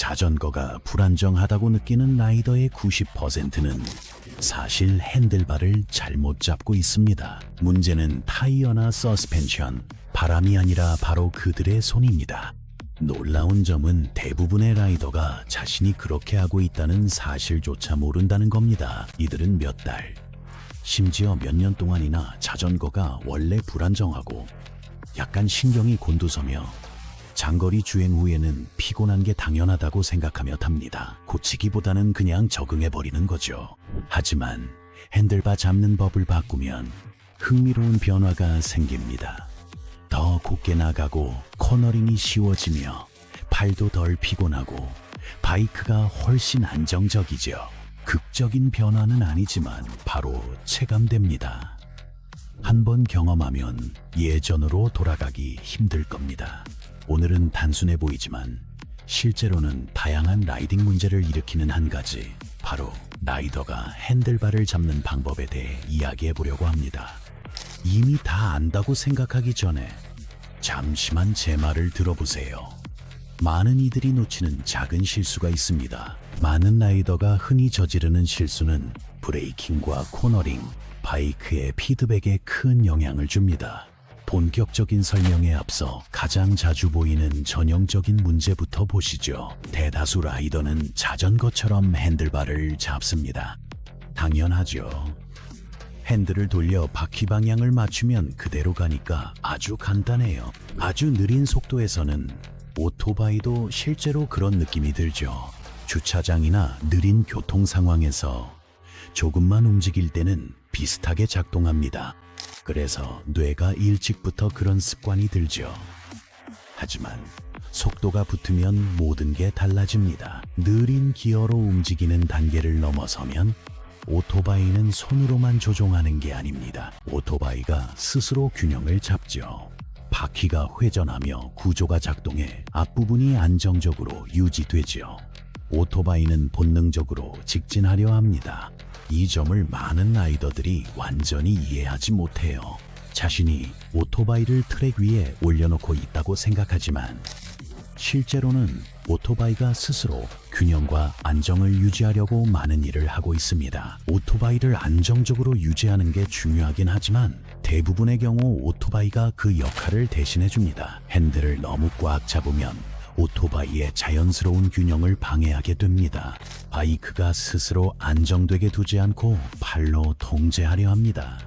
자전거가 불안정하다고 느끼는 라이더의 90%는 사실 핸들바를 잘못 잡고 있습니다. 문제는 타이어나 서스펜션, 바람이 아니라 바로 그들의 손입니다. 놀라운 점은 대부분의 라이더가 자신이 그렇게 하고 있다는 사실조차 모른다는 겁니다. 이들은 몇 달, 심지어 몇 년 동안이나 자전거가 원래 불안정하고 약간 신경이 곤두서며 장거리 주행 후에는 피곤한 게 당연하다고 생각하며 탑니다. 고치기보다는 그냥 적응해버리는 거죠. 하지만 핸들바 잡는 법을 바꾸면 흥미로운 변화가 생깁니다. 더 곧게 나가고 코너링이 쉬워지며 팔도 덜 피곤하고 바이크가 훨씬 안정적이죠. 극적인 변화는 아니지만 바로 체감됩니다. 한번 경험하면 예전으로 돌아가기 힘들 겁니다. 오늘은 단순해 보이지만 실제로는 다양한 라이딩 문제를 일으키는 한 가지, 바로 라이더가 핸들바를 잡는 방법에 대해 이야기해 보려고 합니다. 이미 다 안다고 생각하기 전에 잠시만 제 말을 들어보세요. 많은 이들이 놓치는 작은 실수가 있습니다. 많은 라이더가 흔히 저지르는 실수는 브레이킹과 코너링, 바이크의 피드백에 큰 영향을 줍니다. 본격적인 설명에 앞서 가장 자주 보이는 전형적인 문제부터 보시죠. 대다수 라이더는 자전거처럼 핸들바를 잡습니다. 당연하죠. 핸들을 돌려 바퀴 방향을 맞추면 그대로 가니까 아주 간단해요. 아주 느린 속도에서는 오토바이도 실제로 그런 느낌이 들죠. 주차장이나 느린 교통 상황에서 조금만 움직일 때는 비슷하게 작동합니다. 그래서 뇌가 일찍부터 그런 습관이 들죠. 하지만 속도가 붙으면 모든 게 달라집니다. 느린 기어로 움직이는 단계를 넘어서면 오토바이는 손으로만 조종하는 게 아닙니다. 오토바이가 스스로 균형을 잡죠. 바퀴가 회전하며 구조가 작동해 앞부분이 안정적으로 유지되죠. 오토바이는 본능적으로 직진하려 합니다. 이 점을 많은 라이더들이 완전히 이해하지 못해요. 자신이 오토바이를 트랙 위에 올려놓고 있다고 생각하지만 실제로는 오토바이가 스스로 균형과 안정을 유지하려고 많은 일을 하고 있습니다. 오토바이를 안정적으로 유지하는 게 중요하긴 하지만 대부분의 경우 오토바이가 그 역할을 대신해 줍니다. 핸들을 너무 꽉 잡으면 오토바이의 자연스러운 균형을 방해하게 됩니다. 바이크가 스스로 안정되게 두지 않고 팔로 통제하려 합니다.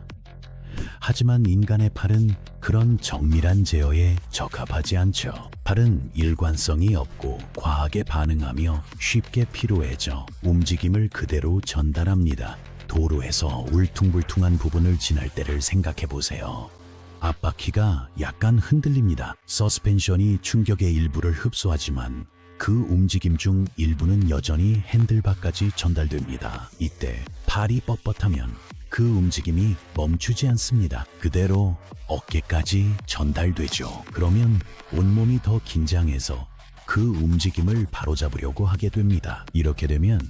하지만 인간의 팔은 그런 정밀한 제어에 적합하지 않죠. 팔은 일관성이 없고 과하게 반응하며 쉽게 피로해져 움직임을 그대로 전달합니다. 도로에서 울퉁불퉁한 부분을 지날 때를 생각해 보세요. 앞바퀴가 약간 흔들립니다. 서스펜션이 충격의 일부를 흡수하지만 그 움직임 중 일부는 여전히 핸들바까지 전달됩니다. 이때 팔이 뻣뻣하면 그 움직임이 멈추지 않습니다. 그대로 어깨까지 전달되죠. 그러면 온몸이 더 긴장해서 그 움직임을 바로잡으려고 하게 됩니다. 이렇게 되면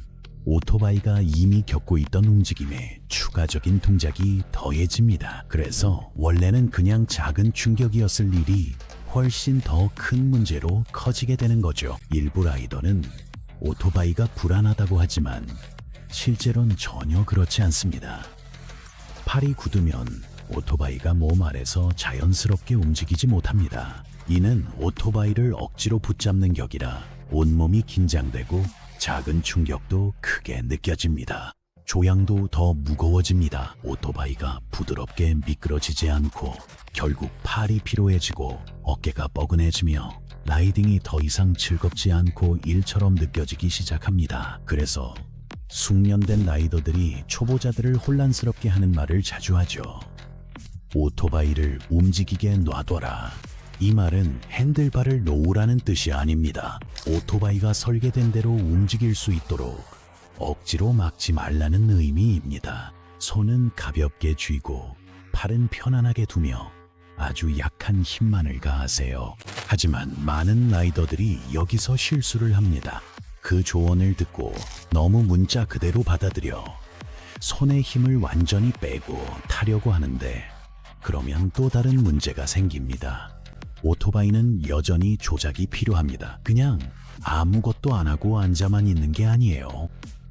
오토바이가 이미 겪고 있던 움직임에 추가적인 동작이 더해집니다. 그래서 원래는 그냥 작은 충격이었을 일이 훨씬 더 큰 문제로 커지게 되는 거죠. 일부 라이더는 오토바이가 불안하다고 하지만 실제로는 전혀 그렇지 않습니다. 팔이 굳으면 오토바이가 몸 아래서 자연스럽게 움직이지 못합니다. 이는 오토바이를 억지로 붙잡는 격이라 온몸이 긴장되고 작은 충격도 크게 느껴집니다. 조향도 더 무거워집니다. 오토바이가 부드럽게 미끄러지지 않고 결국 팔이 피로해지고 어깨가 뻐근해지며 라이딩이 더 이상 즐겁지 않고 일처럼 느껴지기 시작합니다. 그래서 숙련된 라이더들이 초보자들을 혼란스럽게 하는 말을 자주 하죠. 오토바이를 움직이게 놔둬라. 이 말은 핸들바를 놓으라는 뜻이 아닙니다. 오토바이가 설계된 대로 움직일 수 있도록 억지로 막지 말라는 의미입니다. 손은 가볍게 쥐고 팔은 편안하게 두며 아주 약한 힘만을 가하세요. 하지만 많은 라이더들이 여기서 실수를 합니다. 그 조언을 듣고 너무 문자 그대로 받아들여 손의 힘을 완전히 빼고 타려고 하는데 그러면 또 다른 문제가 생깁니다. 오토바이는 여전히 조작이 필요합니다. 그냥 아무것도 안 하고 앉아만 있는 게 아니에요.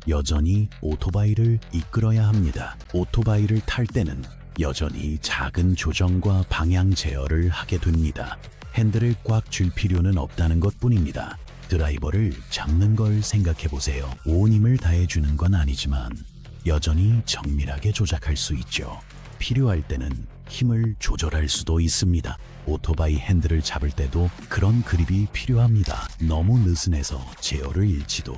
여전히 오토바이를 이끌어야 합니다. 오토바이를 탈 때는 여전히 작은 조정과 방향 제어를 하게 됩니다. 핸들을 꽉 쥘 필요는 없다는 것뿐입니다. 드라이버를 잡는 걸 생각해 보세요. 온 힘을 다해주는 건 아니지만 여전히 정밀하게 조작할 수 있죠. 필요할 때는 힘을 조절할 수도 있습니다. 오토바이 핸들을 잡을 때도 그런 그립이 필요합니다. 너무 느슨해서 제어를 잃지도,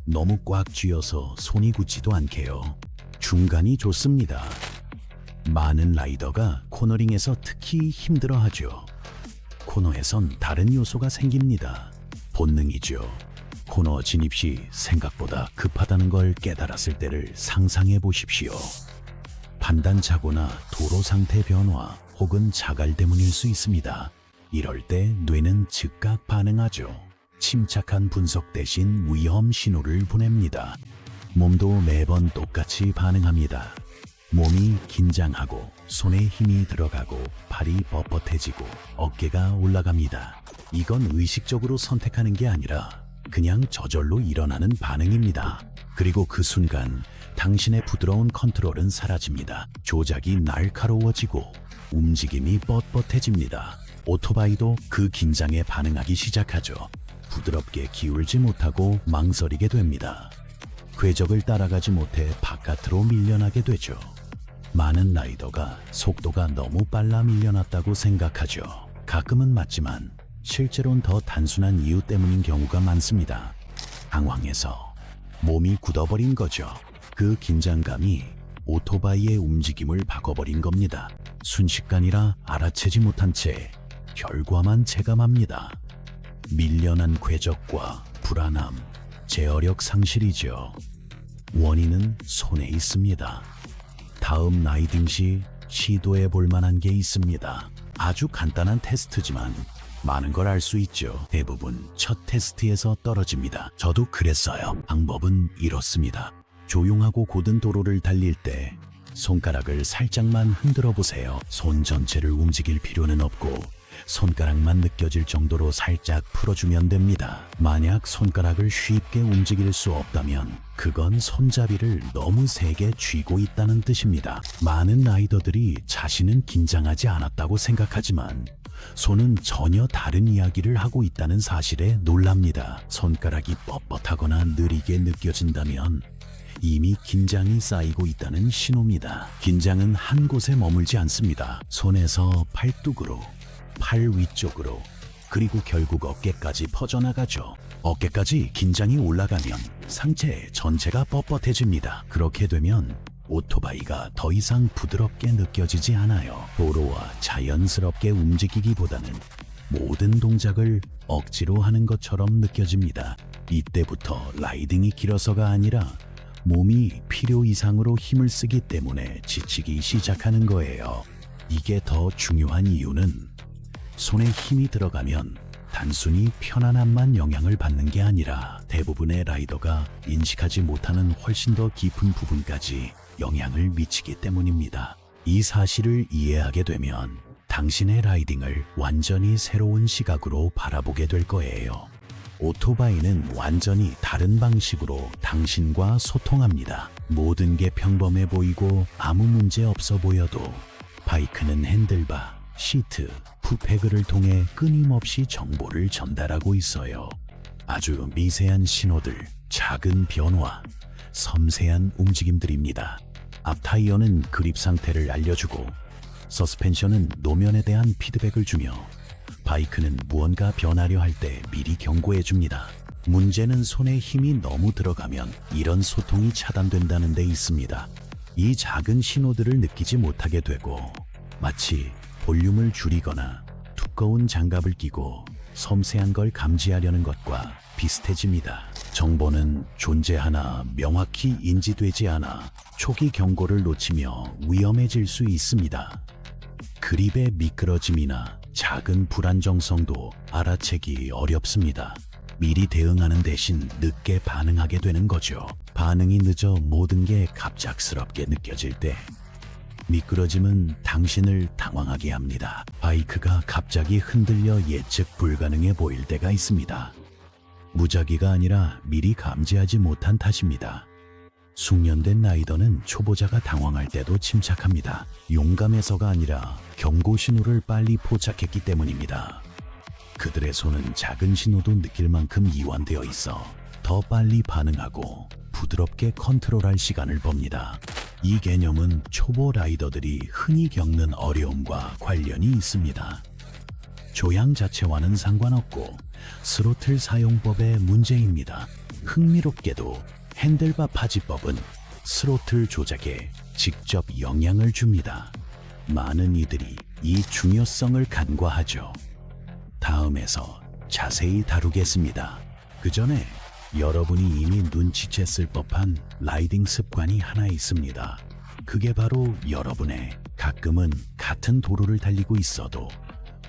너무 꽉 쥐어서 손이 굳지도 않게요. 중간이 좋습니다. 많은 라이더가 코너링에서 특히 힘들어하죠. 코너에선 다른 요소가 생깁니다. 본능이죠. 코너 진입 시 생각보다 급하다는 걸 깨달았을 때를 상상해 보십시오. 판단착오나 도로 상태 변화 혹은 자갈 때문일 수 있습니다. 이럴 때 뇌는 즉각 반응하죠. 침착한 분석 대신 위험 신호를 보냅니다. 몸도 매번 똑같이 반응합니다. 몸이 긴장하고 손에 힘이 들어가고 팔이 뻣뻣해지고 어깨가 올라갑니다. 이건 의식적으로 선택하는 게 아니라 그냥 저절로 일어나는 반응입니다. 그리고 그 순간 당신의 부드러운 컨트롤은 사라집니다. 조작이 날카로워지고 움직임이 뻣뻣해집니다. 오토바이도 그 긴장에 반응하기 시작하죠. 부드럽게 기울지 못하고 망설이게 됩니다. 궤적을 따라가지 못해 바깥으로 밀려나게 되죠. 많은 라이더가 속도가 너무 빨라 밀려났다고 생각하죠. 가끔은 맞지만 실제로는 더 단순한 이유 때문인 경우가 많습니다. 당황해서 몸이 굳어버린 거죠. 그 긴장감이 오토바이의 움직임을 바꿔버린 겁니다. 순식간이라 알아채지 못한 채 결과만 체감합니다. 밀려난 궤적과 불안함, 제어력 상실이죠. 원인은 손에 있습니다. 다음 라이딩 시 시도해 볼 만한 게 있습니다. 아주 간단한 테스트지만 많은 걸 알 수 있죠. 대부분 첫 테스트에서 떨어집니다. 저도 그랬어요. 방법은 이렇습니다. 조용하고 고든 도로를 달릴 때 손가락을 살짝만 흔들어 보세요. 손 전체를 움직일 필요는 없고 손가락만 느껴질 정도로 살짝 풀어주면 됩니다. 만약 손가락을 쉽게 움직일 수 없다면 그건 손잡이를 너무 세게 쥐고 있다는 뜻입니다. 많은 라이더들이 자신은 긴장하지 않았다고 생각하지만 손은 전혀 다른 이야기를 하고 있다는 사실에 놀랍니다. 손가락이 뻣뻣하거나 느리게 느껴진다면 이미 긴장이 쌓이고 있다는 신호입니다. 긴장은 한 곳에 머물지 않습니다. 손에서 팔뚝으로, 팔 위쪽으로, 그리고 결국 어깨까지 퍼져나가죠. 어깨까지 긴장이 올라가면 상체 전체가 뻣뻣해집니다. 그렇게 되면 오토바이가 더 이상 부드럽게 느껴지지 않아요. 도로와 자연스럽게 움직이기보다는 모든 동작을 억지로 하는 것처럼 느껴집니다. 이때부터 라이딩이 길어서가 아니라 몸이 필요 이상으로 힘을 쓰기 때문에 지치기 시작하는 거예요. 이게 더 중요한 이유는 손에 힘이 들어가면 단순히 편안함만 영향을 받는 게 아니라 대부분의 라이더가 인식하지 못하는 훨씬 더 깊은 부분까지 영향을 미치기 때문입니다. 이 사실을 이해하게 되면 당신의 라이딩을 완전히 새로운 시각으로 바라보게 될 거예요. 오토바이는 완전히 다른 방식으로 당신과 소통합니다. 모든 게 평범해 보이고 아무 문제 없어 보여도 바이크는 핸들바, 시트, 푸페그를 통해 끊임없이 정보를 전달하고 있어요. 아주 미세한 신호들, 작은 변화, 섬세한 움직임들입니다. 앞 타이어는 그립 상태를 알려주고 서스펜션은 노면에 대한 피드백을 주며 바이크는 무언가 변하려 할 때 미리 경고해 줍니다. 문제는 손에 힘이 너무 들어가면 이런 소통이 차단된다는 데 있습니다. 이 작은 신호들을 느끼지 못하게 되고 마치 볼륨을 줄이거나 두꺼운 장갑을 끼고 섬세한 걸 감지하려는 것과 비슷해집니다. 정보는 존재하나 명확히 인지되지 않아 초기 경고를 놓치며 위험해질 수 있습니다. 그립의 미끄러짐이나 작은 불안정성도 알아채기 어렵습니다. 미리 대응하는 대신 늦게 반응하게 되는 거죠. 반응이 늦어 모든 게 갑작스럽게 느껴질 때 미끄러짐은 당신을 당황하게 합니다. 바이크가 갑자기 흔들려 예측 불가능해 보일 때가 있습니다. 무작위가 아니라 미리 감지하지 못한 탓입니다. 숙련된 라이더는 초보자가 당황할 때도 침착합니다. 용감해서가 아니라 경고 신호를 빨리 포착했기 때문입니다. 그들의 손은 작은 신호도 느낄 만큼 이완되어 있어 더 빨리 반응하고 부드럽게 컨트롤할 시간을 봅니다. 이 개념은 초보 라이더들이 흔히 겪는 어려움과 관련이 있습니다. 조향 자체와는 상관없고 스로틀 사용법의 문제입니다. 흥미롭게도 핸들바 파지법은 스로틀 조작에 직접 영향을 줍니다. 많은 이들이 이 중요성을 간과하죠. 다음에서 자세히 다루겠습니다. 그 전에 여러분이 이미 눈치챘을 법한 라이딩 습관이 하나 있습니다. 그게 바로 여러분의 가끔은 같은 도로를 달리고 있어도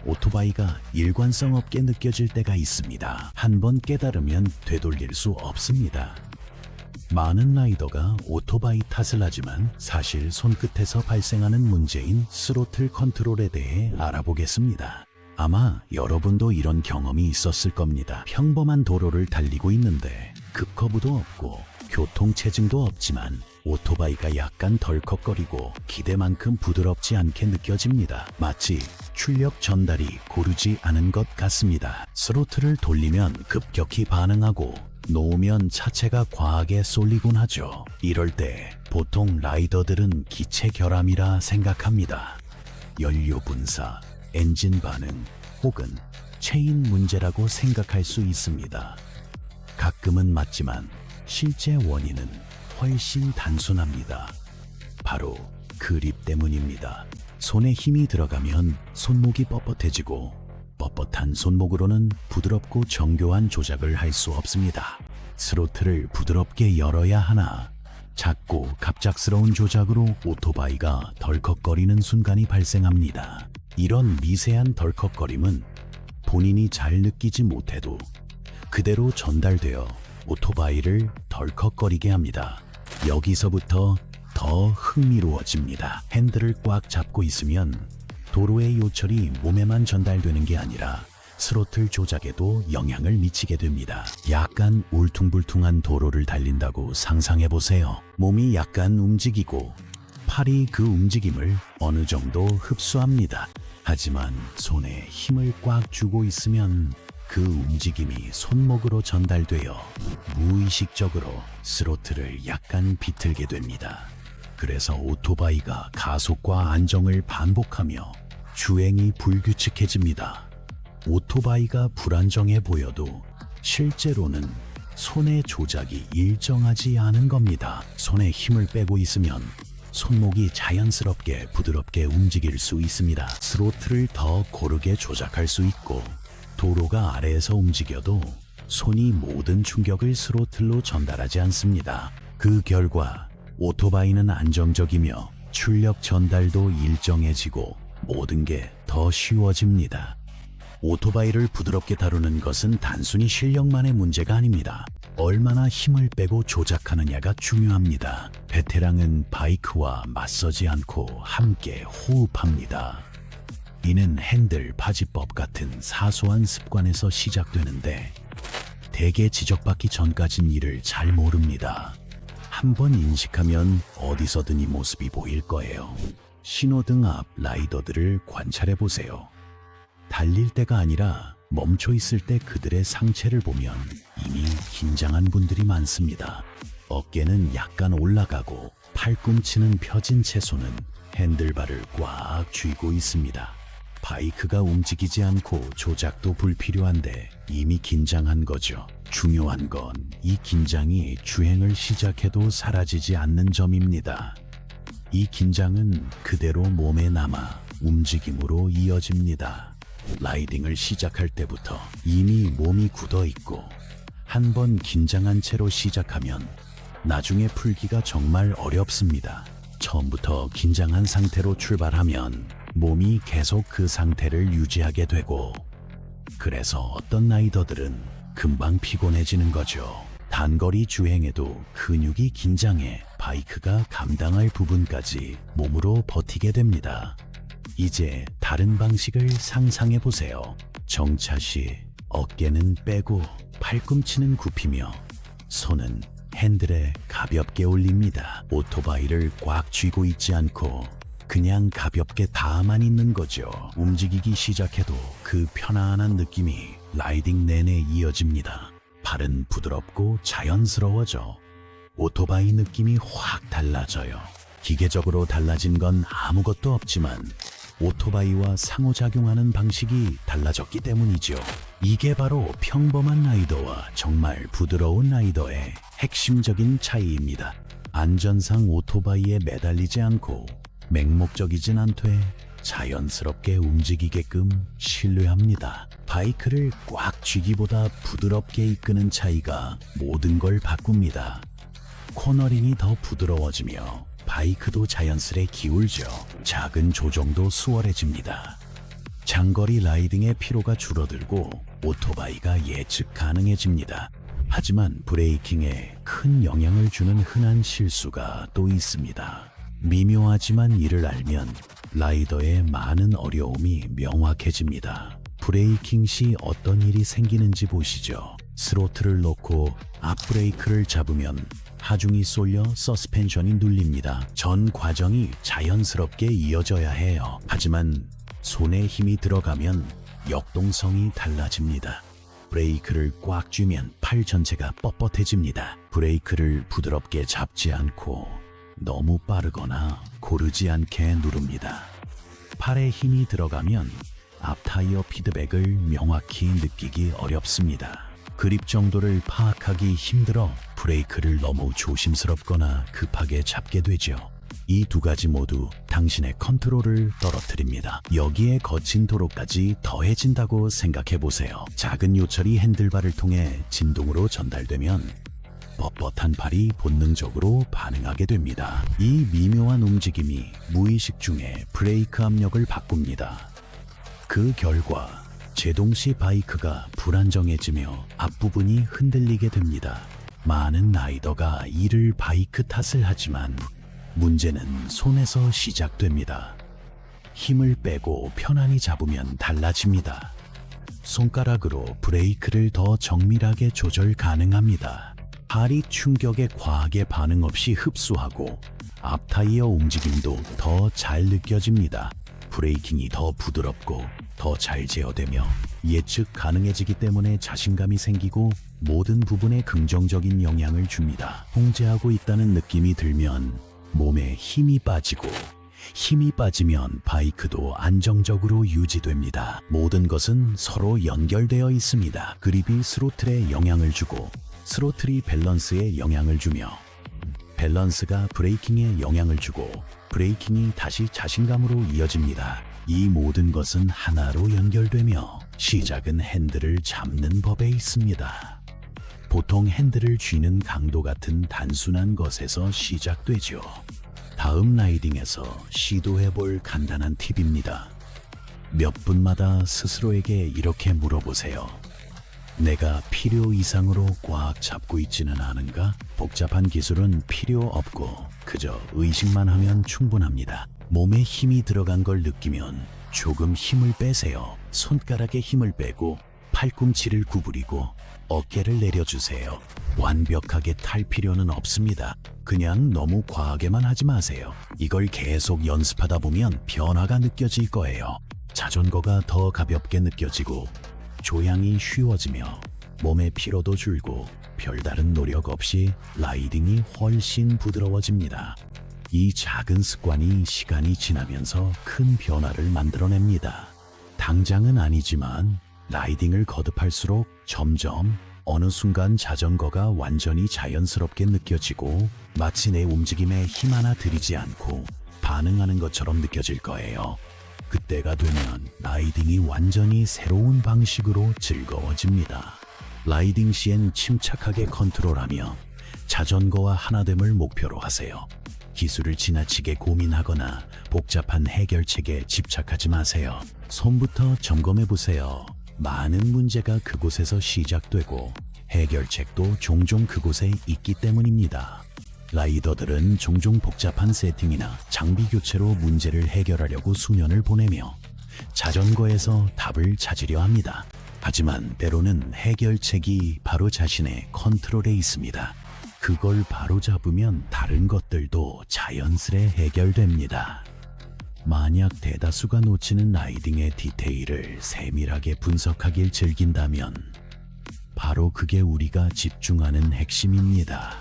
오토바이가 일관성 없게 느껴질 때가 있습니다. 한번 깨달으면 되돌릴 수 없습니다. 많은 라이더가 오토바이 탓을 하지만 사실 손끝에서 발생하는 문제인 스로틀 컨트롤에 대해 알아보겠습니다. 아마 여러분도 이런 경험이 있었을 겁니다. 평범한 도로를 달리고 있는데 급커브도 없고 교통체증도 없지만 오토바이가 약간 덜컥거리고 기대만큼 부드럽지 않게 느껴집니다. 마치 출력 전달이 고르지 않은 것 같습니다. 스로틀을 돌리면 급격히 반응하고 놓으면 차체가 과하게 쏠리곤 하죠. 이럴 때 보통 라이더들은 기체 결함이라 생각합니다. 연료 분사, 엔진 반응 혹은 체인 문제라고 생각할 수 있습니다. 가끔은 맞지만 실제 원인은 훨씬 단순합니다. 바로 그립 때문입니다. 손에 힘이 들어가면 손목이 뻣뻣해지고 뻣뻣한 손목으로는 부드럽고 정교한 조작을 할 수 없습니다. 스로틀을 부드럽게 열어야 하나 작고 갑작스러운 조작으로 오토바이가 덜컥거리는 순간이 발생합니다. 이런 미세한 덜컥거림은 본인이 잘 느끼지 못해도 그대로 전달되어 오토바이를 덜컥거리게 합니다. 여기서부터 더 흥미로워집니다. 핸들을 꽉 잡고 있으면 도로의 요철이 몸에만 전달되는 게 아니라 스로틀 조작에도 영향을 미치게 됩니다. 약간 울퉁불퉁한 도로를 달린다고 상상해 보세요. 몸이 약간 움직이고 팔이 그 움직임을 어느 정도 흡수합니다. 하지만 손에 힘을 꽉 주고 있으면 그 움직임이 손목으로 전달되어 무의식적으로 스로틀을 약간 비틀게 됩니다. 그래서 오토바이가 가속과 안정을 반복하며 주행이 불규칙해집니다. 오토바이가 불안정해 보여도 실제로는 손의 조작이 일정하지 않은 겁니다. 손에 힘을 빼고 있으면 손목이 자연스럽게 부드럽게 움직일 수 있습니다. 스로틀을 더 고르게 조작할 수 있고 도로가 아래에서 움직여도 손이 모든 충격을 스로틀로 전달하지 않습니다. 그 결과 오토바이는 안정적이며 출력 전달도 일정해지고 모든 게 더 쉬워집니다. 오토바이를 부드럽게 다루는 것은 단순히 실력만의 문제가 아닙니다. 얼마나 힘을 빼고 조작하느냐가 중요합니다. 베테랑은 바이크와 맞서지 않고 함께 호흡합니다. 이는 핸들 파지법 같은 사소한 습관에서 시작되는데 대개 지적받기 전까진 이를 잘 모릅니다. 한번 인식하면 어디서든 이 모습이 보일 거예요. 신호등 앞 라이더들을 관찰해 보세요. 달릴 때가 아니라 멈춰 있을 때 그들의 상체를 보면 이미 긴장한 분들이 많습니다. 어깨는 약간 올라가고 팔꿈치는 펴진 채 손은 핸들바를 꽉 쥐고 있습니다. 바이크가 움직이지 않고 조작도 불필요한데 이미 긴장한 거죠. 중요한 건 이 긴장이 주행을 시작해도 사라지지 않는 점입니다. 이 긴장은 그대로 몸에 남아 움직임으로 이어집니다. 라이딩을 시작할 때부터 이미 몸이 굳어 있고 한 번 긴장한 채로 시작하면 나중에 풀기가 정말 어렵습니다. 처음부터 긴장한 상태로 출발하면 몸이 계속 그 상태를 유지하게 되고 그래서 어떤 라이더들은 금방 피곤해지는 거죠. 단거리 주행에도 근육이 긴장해 바이크가 감당할 부분까지 몸으로 버티게 됩니다. 이제 다른 방식을 상상해 보세요. 정차 시 어깨는 빼고 팔꿈치는 굽히며 손은 핸들에 가볍게 올립니다. 오토바이를 꽉 쥐고 있지 않고 그냥 가볍게 닿아만 있는 거죠. 움직이기 시작해도 그 편안한 느낌이 라이딩 내내 이어집니다. 발은 부드럽고 자연스러워져. 오토바이 느낌이 확 달라져요. 기계적으로 달라진 건 아무것도 없지만 오토바이와 상호작용하는 방식이 달라졌기 때문이죠. 이게 바로 평범한 라이더와 정말 부드러운 라이더의 핵심적인 차이입니다. 안전상 오토바이에 매달리지 않고 맹목적이진 않되 자연스럽게 움직이게끔 신뢰합니다. 바이크를 꽉 쥐기보다 부드럽게 이끄는 차이가 모든 걸 바꿉니다. 코너링이 더 부드러워지며 바이크도 자연스레 기울죠. 작은 조정도 수월해집니다. 장거리 라이딩의 피로가 줄어들고 오토바이가 예측 가능해집니다. 하지만 브레이킹에 큰 영향을 주는 흔한 실수가 또 있습니다. 미묘하지만 이를 알면 라이더의 많은 어려움이 명확해집니다. 브레이킹 시 어떤 일이 생기는지 보시죠. 스로틀을 놓고 앞브레이크를 잡으면 하중이 쏠려 서스펜션이 눌립니다. 전 과정이 자연스럽게 이어져야 해요. 하지만 손에 힘이 들어가면 역동성이 달라집니다. 브레이크를 꽉 쥐면 팔 전체가 뻣뻣해집니다. 브레이크를 부드럽게 잡지 않고 너무 빠르거나 고르지 않게 누릅니다. 팔에 힘이 들어가면 앞 타이어 피드백을 명확히 느끼기 어렵습니다. 그립 정도를 파악하기 힘들어 브레이크를 너무 조심스럽거나 급하게 잡게 되죠. 이 두 가지 모두 당신의 컨트롤을 떨어뜨립니다. 여기에 거친 도로까지 더해진다고 생각해 보세요. 작은 요철이 핸들바를 통해 진동으로 전달되면 뻣뻣한 팔이 본능적으로 반응하게 됩니다. 이 미묘한 움직임이 무의식 중에 브레이크 압력을 바꿉니다. 그 결과 제동 시 바이크가 불안정해지며 앞부분이 흔들리게 됩니다. 많은 라이더가 이를 바이크 탓을 하지만 문제는 손에서 시작됩니다. 힘을 빼고 편안히 잡으면 달라집니다. 손가락으로 브레이크를 더 정밀하게 조절 가능합니다. 발이 충격에 과하게 반응 없이 흡수하고 앞 타이어 움직임도 더 잘 느껴집니다. 브레이킹이 더 부드럽고 더 잘 제어되며 예측 가능해지기 때문에 자신감이 생기고 모든 부분에 긍정적인 영향을 줍니다. 통제하고 있다는 느낌이 들면 몸에 힘이 빠지고 힘이 빠지면 바이크도 안정적으로 유지됩니다. 모든 것은 서로 연결되어 있습니다. 그립이 스로틀에 영향을 주고 스로틀이 밸런스에 영향을 주며 밸런스가 브레이킹에 영향을 주고 브레이킹이 다시 자신감으로 이어집니다. 이 모든 것은 하나로 연결되며 시작은 핸들을 잡는 법에 있습니다. 보통 핸들을 쥐는 강도 같은 단순한 것에서 시작되죠. 다음 라이딩에서 시도해볼 간단한 팁입니다. 몇 분마다 스스로에게 이렇게 물어보세요. 내가 필요 이상으로 꽉 잡고 있지는 않은가? 복잡한 기술은 필요 없고 그저 의식만 하면 충분합니다. 몸에 힘이 들어간 걸 느끼면 조금 힘을 빼세요. 손가락에 힘을 빼고 팔꿈치를 구부리고 어깨를 내려주세요. 완벽하게 탈 필요는 없습니다. 그냥 너무 과하게만 하지 마세요. 이걸 계속 연습하다 보면 변화가 느껴질 거예요. 자전거가 더 가볍게 느껴지고 조향이 쉬워지며 몸의 피로도 줄고 별다른 노력 없이 라이딩이 훨씬 부드러워집니다. 이 작은 습관이 시간이 지나면서 큰 변화를 만들어냅니다. 당장은 아니지만 라이딩을 거듭할수록 점점 어느 순간 자전거가 완전히 자연스럽게 느껴지고 마치 내 움직임에 힘 하나 들이지 않고 반응하는 것처럼 느껴질 거예요. 그때가 되면 라이딩이 완전히 새로운 방식으로 즐거워집니다. 라이딩 시엔 침착하게 컨트롤하며 자전거와 하나됨을 목표로 하세요. 기술을 지나치게 고민하거나 복잡한 해결책에 집착하지 마세요. 손부터 점검해 보세요. 많은 문제가 그곳에서 시작되고 해결책도 종종 그곳에 있기 때문입니다. 라이더들은 종종 복잡한 세팅이나 장비 교체로 문제를 해결하려고 수년을 보내며 자전거에서 답을 찾으려 합니다. 하지만 때로는 해결책이 바로 자신의 컨트롤에 있습니다. 그걸 바로 잡으면 다른 것들도 자연스레 해결됩니다. 만약 대다수가 놓치는 라이딩의 디테일을 세밀하게 분석하길 즐긴다면 바로 그게 우리가 집중하는 핵심입니다.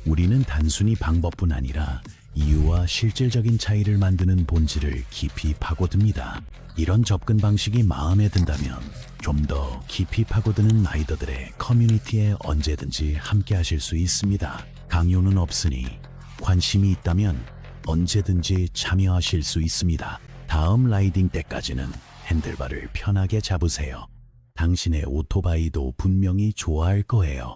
우리는 단순히 방법뿐 아니라 이유와 실질적인 차이를 만드는 본질을 깊이 파고듭니다. 이런 접근 방식이 마음에 든다면 좀 더 깊이 파고드는 라이더들의 커뮤니티에 언제든지 함께 하실 수 있습니다. 강요는 없으니 관심이 있다면 언제든지 참여하실 수 있습니다. 다음 라이딩 때까지는 핸들바를 편하게 잡으세요. 당신의 오토바이도 분명히 좋아할 거예요.